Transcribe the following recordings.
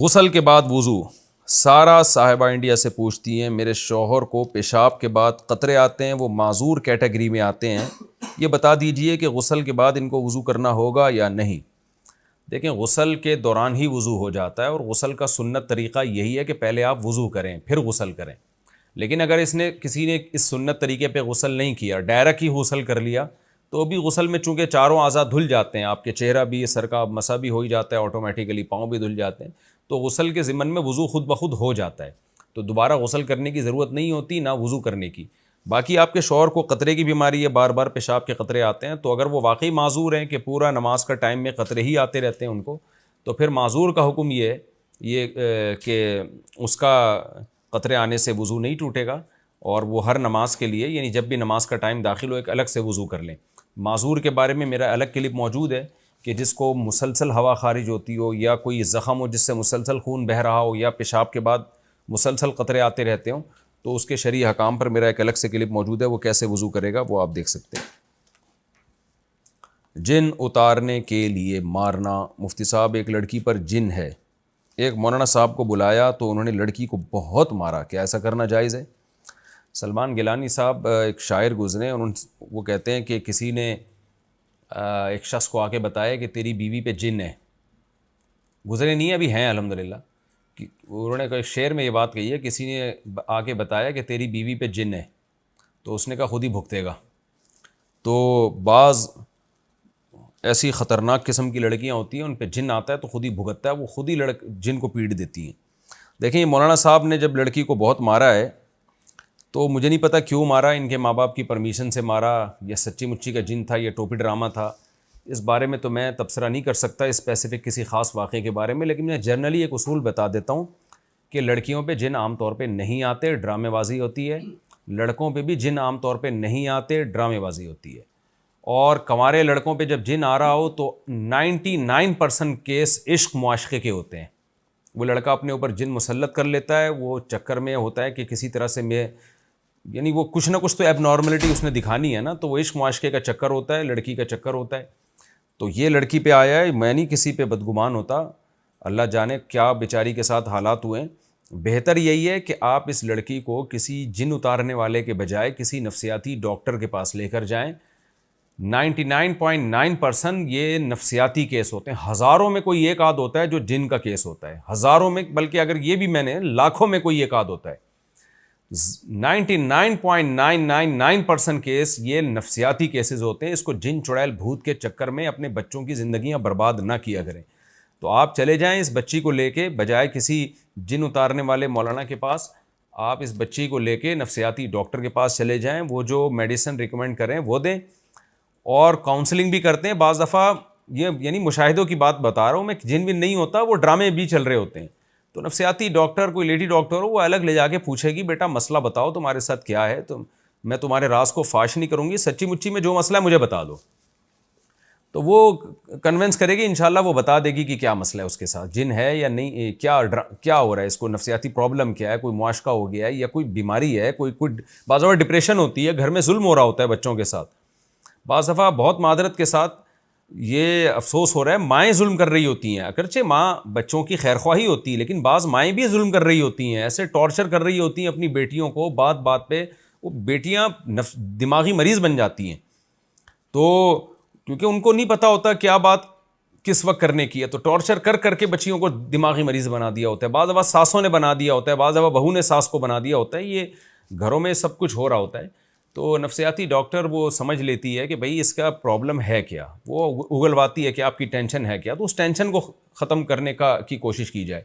غسل کے بعد وضو. سارا صاحبہ انڈیا سے پوچھتی ہیں میرے شوہر کو پیشاب کے بعد قطرے آتے ہیں, وہ معذور کیٹیگری میں آتے ہیں, یہ بتا دیجئے کہ غسل کے بعد ان کو وضو کرنا ہوگا یا نہیں. دیکھیں, غسل کے دوران ہی وضو ہو جاتا ہے, اور غسل کا سنت طریقہ یہی ہے کہ پہلے آپ وضو کریں پھر غسل کریں. لیکن اگر کسی نے اس سنت طریقے پہ غسل نہیں کیا, ڈائریکٹ ہی غسل کر لیا, تو بھی غسل میں چونکہ چاروں اعضاء دھل جاتے ہیں, آپ کے چہرہ بھی, سر کا مسا بھی ہو ہی جاتا ہے آٹومیٹیکلی, پاؤں بھی دھل جاتے ہیں, تو غسل کے ضمن میں وضو خود بخود ہو جاتا ہے, تو دوبارہ غسل کرنے کی ضرورت نہیں ہوتی نہ وضو کرنے کی. باقی آپ کے شوہر کو قطرے کی بیماری ہے, بار بار پیشاب کے قطرے آتے ہیں, تو اگر وہ واقعی معذور ہیں کہ پورا نماز کا ٹائم میں قطرے ہی آتے رہتے ہیں ان کو, تو پھر معذور کا حکم یہ ہے کہ اس کا قطرے آنے سے وضو نہیں ٹوٹے گا, اور وہ ہر نماز کے لیے, یعنی جب بھی نماز کا ٹائم داخل ہو, ایک الگ سے وضو کر لیں. معذور کے بارے میں میرا الگ کلپ موجود ہے کہ جس کو مسلسل ہوا خارج ہوتی ہو, یا کوئی زخم ہو جس سے مسلسل خون بہہ رہا ہو, یا پیشاب کے بعد مسلسل قطرے آتے رہتے ہوں, تو اس کے شرعی احکام پر میرا ایک الگ سے کلپ موجود ہے, وہ کیسے وضو کرے گا وہ آپ دیکھ سکتے ہیں. جن اتارنے کے لیے مارنا. مفتی صاحب, ایک لڑکی پر جن ہے, ایک مولانا صاحب کو بلایا تو انہوں نے لڑکی کو بہت مارا, کیا ایسا کرنا جائز ہے؟ سلمان گیلانی صاحب ایک شاعر گزرے, وہ کہتے ہیں کہ کسی نے ایک شخص کو آ کے بتایا کہ تیری بیوی پہ جن ہے. گزرے نہیں ابھی ہیں الحمدللہ. انہوں نے ایک شعر میں یہ بات کہی ہے, کسی نے آ کے بتایا کہ تیری بیوی پہ جن ہے, تو اس نے کہا خود ہی بھگتے گا. تو بعض ایسی خطرناک قسم کی لڑکیاں ہوتی ہیں, ان پہ جن آتا ہے تو خود ہی بھگتتا ہے, وہ خود ہی جن کو پیٹ دیتی ہیں. دیکھیں, یہ مولانا صاحب نے جب لڑکی کو بہت مارا ہے, تو مجھے نہیں پتہ کیوں مارا, ان کے ماں باپ کی پرمیشن سے مارا یا سچی مچی کا جن تھا یا ٹوپی ڈرامہ تھا, اس بارے میں تو میں تبصرہ نہیں کر سکتا اسپیسیفک کسی خاص واقعے کے بارے میں. لیکن میں جنرلی ایک اصول بتا دیتا ہوں کہ لڑکیوں پہ جن عام طور پہ نہیں آتے, ڈرامے بازی ہوتی ہے. لڑکوں پہ بھی جن عام طور پہ نہیں آتے, ڈرامے بازی ہوتی ہے. اور کنوارے لڑکوں پہ جب جن آ رہا ہو تو 99% کیس عشق معاشقے کے ہوتے ہیں. وہ لڑکا اپنے اوپر جن مسلط کر لیتا ہے, وہ چکر میں ہوتا ہے کہ کسی طرح سے یعنی وہ کچھ نہ کچھ تو ایب نارملٹی اس نے دکھانی ہے نا, تو وہ عشق معاشقے کا چکر ہوتا ہے, لڑکی کا چکر ہوتا ہے. تو یہ لڑکی پہ آیا ہے, میں نہیں کسی پہ بدگمان ہوتا, اللہ جانے کیا بیچاری کے ساتھ حالات ہوئے ہیں. بہتر یہی ہے کہ آپ اس لڑکی کو کسی جن اتارنے والے کے بجائے کسی نفسیاتی ڈاکٹر کے پاس لے کر جائیں. 99.9% یہ نفسیاتی کیس ہوتے ہیں, ہزاروں میں کوئی ایک آدھ ہوتا ہے جو جن کا کیس ہوتا ہے, ہزاروں میں, بلکہ اگر یہ بھی میں نے لاکھوں میں کوئی ایک آدھ ہوتا ہے. 99.999% کیس یہ نفسیاتی کیسز ہوتے ہیں. اس کو جن چڑیل بھوت کے چکر میں اپنے بچوں کی زندگیاں برباد نہ کیا کریں. تو آپ چلے جائیں اس بچی کو لے کے, بجائے کسی جن اتارنے والے مولانا کے پاس, آپ اس بچی کو لے کے نفسیاتی ڈاکٹر کے پاس چلے جائیں. وہ جو میڈیسن ریکمینڈ کریں وہ دیں, اور کاؤنسلنگ بھی کرتے ہیں. بعض دفعہ یہ یعنی مشاہدوں کی بات بتا رہا ہوں میں, جن بھی نہیں ہوتا, وہ ڈرامے بھی چل رہے ہوتے ہیں. تو نفسیاتی ڈاکٹر, کوئی لیڈی ڈاکٹر ہو, وہ الگ لے جا کے پوچھے گی بیٹا مسئلہ بتاؤ تمہارے ساتھ کیا ہے, تو میں تمہارے راز کو فاش نہیں کروں گی, سچی مچی میں جو مسئلہ ہے مجھے بتا دو. تو وہ کنونس کرے گی انشاءاللہ, وہ بتا دے گی کہ کیا مسئلہ ہے اس کے ساتھ, جن ہے یا نہیں, کیا ہو رہا ہے اس کو, نفسیاتی پرابلم کیا ہے, کوئی معاشقہ ہو گیا ہے یا کوئی بیماری ہے, کوئی بعض دفعہ ڈپریشن ہوتی ہے, گھر میں ظلم ہو رہا ہوتا ہے بچوں کے ساتھ. بعض دفعہ بہت معذرت کے ساتھ یہ افسوس ہو رہا ہے, مائیں ظلم کر رہی ہوتی ہیں. اگرچہ ماں بچوں کی خیر خواہی ہوتی ہے, لیکن بعض مائیں بھی ظلم کر رہی ہوتی ہیں, ایسے ٹارچر کر رہی ہوتی ہیں اپنی بیٹیوں کو, بات بات پہ وہ بیٹیاں دماغی مریض بن جاتی ہیں. تو کیونکہ ان کو نہیں پتہ ہوتا کیا بات کس وقت کرنے کی ہے, تو ٹارچر کر کر کے بچیوں کو دماغی مریض بنا دیا ہوتا ہے. بعض دفعہ ساسوں نے بنا دیا ہوتا ہے, بعض دفعہ بہو نے ساس کو بنا دیا ہوتا ہے. یہ گھروں میں سب کچھ ہو رہا ہوتا ہے. تو نفسیاتی ڈاکٹر وہ سمجھ لیتی ہے کہ بھئی اس کا پرابلم ہے کیا, وہ اگلواتی ہے کہ آپ کی ٹینشن ہے کیا, تو اس ٹینشن کو ختم کرنے کی کوشش کی جائے.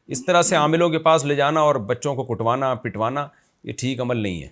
اس طرح سے عاملوں کے پاس لے جانا اور بچوں کو کٹوانا پٹوانا, یہ ٹھیک عمل نہیں ہے.